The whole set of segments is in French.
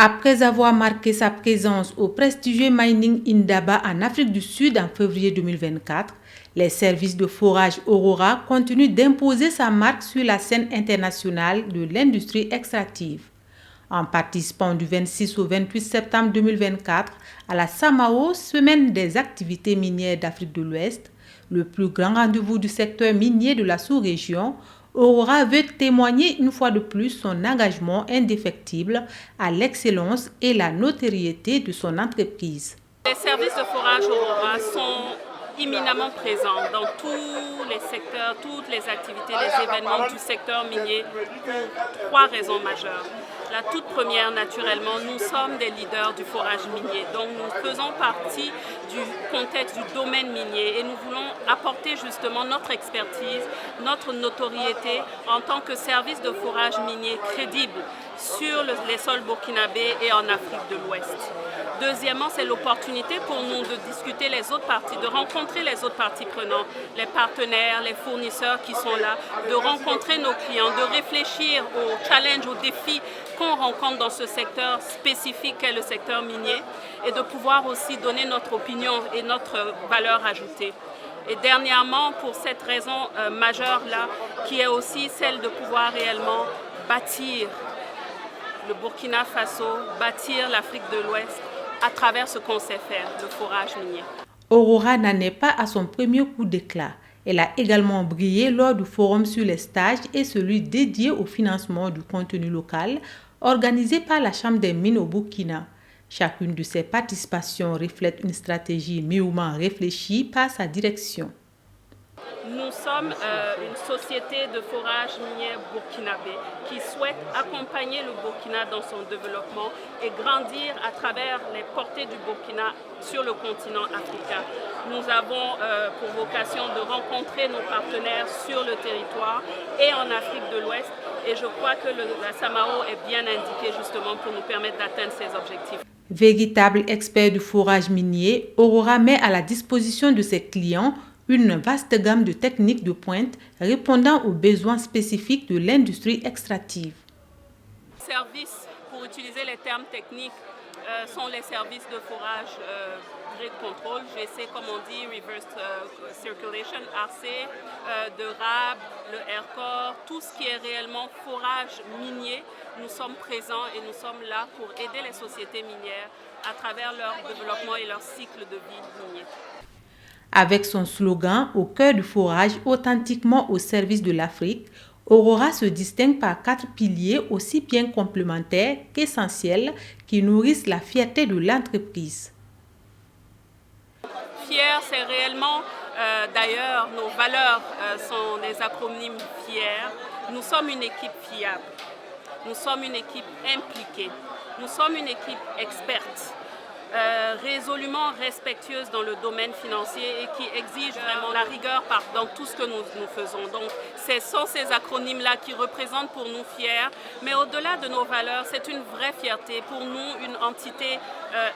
Après avoir marqué sa présence au prestigieux Mining Indaba en Afrique du Sud en février 2024, les services de forage Aurora continuent d'imposer sa marque sur la scène internationale de l'industrie extractive. En participant du 26 au 28 septembre 2024 à la SAMAO, Semaine des activités minières d'Afrique de l'Ouest, le plus grand rendez-vous du secteur minier de la sous-région, Aurora veut témoigner une fois de plus son engagement indéfectible à l'excellence et la notoriété de son entreprise. Les services de forage Aurora sont imminemment présents dans tous les secteurs, toutes les activités, les événements du secteur minier pour trois raisons majeures. La toute première, naturellement, nous sommes des leaders du forage minier, donc nous faisons partie du contexte du domaine minier et nous voulons apporter justement notre expertise, notre notoriété en tant que service de forage minier crédible sur les sols burkinabés et en Afrique de l'Ouest. Deuxièmement, c'est l'opportunité pour nous de discuter les autres parties, de rencontrer les autres parties prenantes, les partenaires, les fournisseurs qui sont là, de rencontrer nos clients, de réfléchir aux challenges, aux défis qu'on rencontre dans ce secteur spécifique qu'est le secteur minier et de pouvoir aussi donner notre opinion et notre valeur ajoutée. Et dernièrement, pour cette raison majeure-là, qui est aussi celle de pouvoir réellement bâtir le Burkina Faso, bâtir l'Afrique de l'Ouest à travers ce qu'on sait faire, le forage minier. Aurora n'en est pas à son premier coup d'éclat. Elle a également brillé lors du forum sur les stages et celui dédié au financement du contenu local organisé par la Chambre des mines au Burkina. Chacune de ces participations reflète une stratégie mûrement réfléchie par sa direction. Nous sommes une société de forage minier burkinabé qui souhaite accompagner le Burkina dans son développement et grandir à travers les portées du Burkina sur le continent africain. Nous avons pour vocation de rencontrer nos partenaires sur le territoire et en Afrique de l'Ouest et je crois que la SAMAO est bien indiquée justement pour nous permettre d'atteindre ces objectifs. Véritable expert du forage minier, Aurora met à la disposition de ses clients une vaste gamme de techniques de pointe répondant aux besoins spécifiques de l'industrie extractive. Les services, pour utiliser les termes techniques, sont les services de forage grid control, GC comme on dit, reverse circulation, RC, de RAB, le AirCore, tout ce qui est réellement forage minier, nous sommes présents et nous sommes là pour aider les sociétés minières à travers leur développement et leur cycle de vie minier. Avec son slogan « Au cœur du forage, authentiquement au service de l'Afrique », Aurora se distingue par 4 piliers aussi bien complémentaires qu'essentiels qui nourrissent la fierté de l'entreprise. Fier, c'est réellement, d'ailleurs, nos valeurs sont des acronymes FIER. Nous sommes une équipe fiable, nous sommes une équipe impliquée, nous sommes une équipe experte. Résolument respectueuse dans le domaine financier et qui exige vraiment la rigueur dans tout ce que nous faisons. Donc, ce sont ces acronymes-là qui représentent pour nous fiers, mais au-delà de nos valeurs, c'est une vraie fierté pour nous, une entité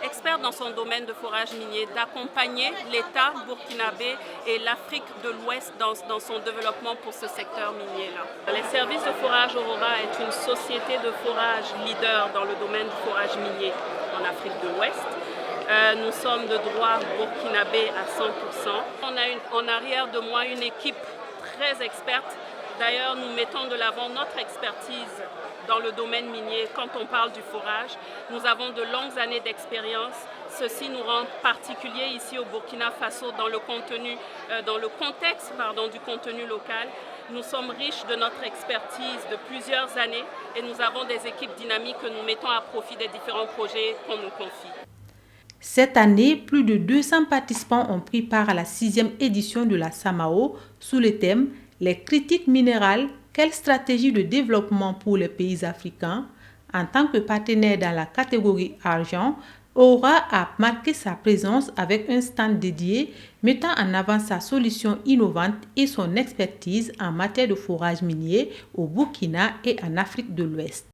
experte dans son domaine de forage minier, d'accompagner l'État burkinabé et l'Afrique de l'Ouest dans son développement pour ce secteur minier-là. Les services de forage Aurora est une société de forage leader dans le domaine du forage minier en Afrique de l'Ouest. Nous sommes de droit burkinabé à 100%. On a en arrière de moi une équipe très experte. D'ailleurs, nous mettons de l'avant notre expertise dans le domaine minier quand on parle du forage. Nous avons de longues années d'expérience. Ceci nous rend particuliers ici au Burkina Faso dans le contexte du contenu local. Nous sommes riches de notre expertise de plusieurs années et nous avons des équipes dynamiques que nous mettons à profit des différents projets qu'on nous confie. Cette année, plus de 200 participants ont pris part à la 6e édition de la SAMAO sous le thème « Les critiques minérales, quelle stratégie de développement pour les pays africains ?» En tant que partenaire dans la catégorie argent, Aurora a marqué sa présence avec un stand dédié mettant en avant sa solution innovante et son expertise en matière de forage minier au Burkina et en Afrique de l'Ouest.